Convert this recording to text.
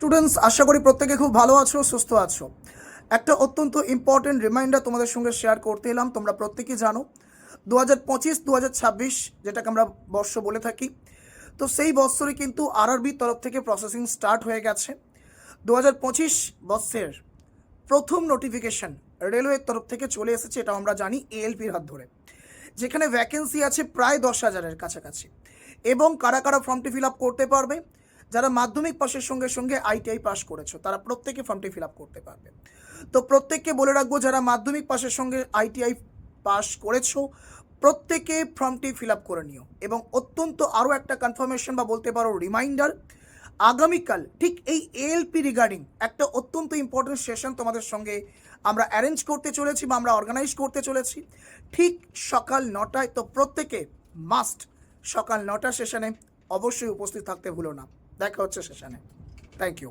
Students, আশা করি প্রত্যেকে খুব ভালো আছো, সুস্থ আছো। একটা অত্যন্ত ইম্পর্টেন্ট রিমাইন্ডার তোমাদের সঙ্গে শেয়ার করতে এলাম। তোমরা প্রত্যেকেই জানো 2025-2026 যেটাকে আমরা বর্ষ বলে থাকি, তো সেই বৎসরে কিন্তু আরআরবির তরফ থেকে প্রসেসিং স্টার্ট হয়ে গেছে। 2025 বর্ষের প্রথম নোটিফিকেশন রেলওয়ের তরফ থেকে চলে এসেছে, এটা আমরা জানি এএলপির হাত ধরে, যেখানে ভ্যাকেন্সি আছে প্রায় 10,000-এর কাছাকাছি। এবং কারা কারা ফর্মটি ফিল আপ করতে পারবে? যারা মাধ্যমিক পাশের সঙ্গে সঙ্গে আইটিআই পাস করেছো তারা প্রত্যেকে ফর্মটি ফিল আপ করতে পারবে। তো প্রত্যেককে বলে রাখবো, যারা মাধ্যমিক পাশের সঙ্গে আইটিআই পাস করেছো প্রত্যেকে ফর্মটি ফিল আপ করে নিও। এবং অত্যন্ত আরও একটা কনফার্মেশন বা বলতে পারো রিমাইন্ডার, আগামীকাল ঠিক এই এএলপি রিগার্ডিং একটা অত্যন্ত ইম্পর্টেন্ট সেশন তোমাদের সঙ্গে আমরা অ্যারেঞ্জ করতে চলেছি বা আমরা অর্গানাইজ করতে চলেছি ঠিক সকাল 9টায়। তো প্রত্যেকে মাস্ট সকাল 9টা সেশনে অবশ্যই উপস্থিত থাকতে ভুলো না। দেখা হচ্ছে সেশনে। Thank you.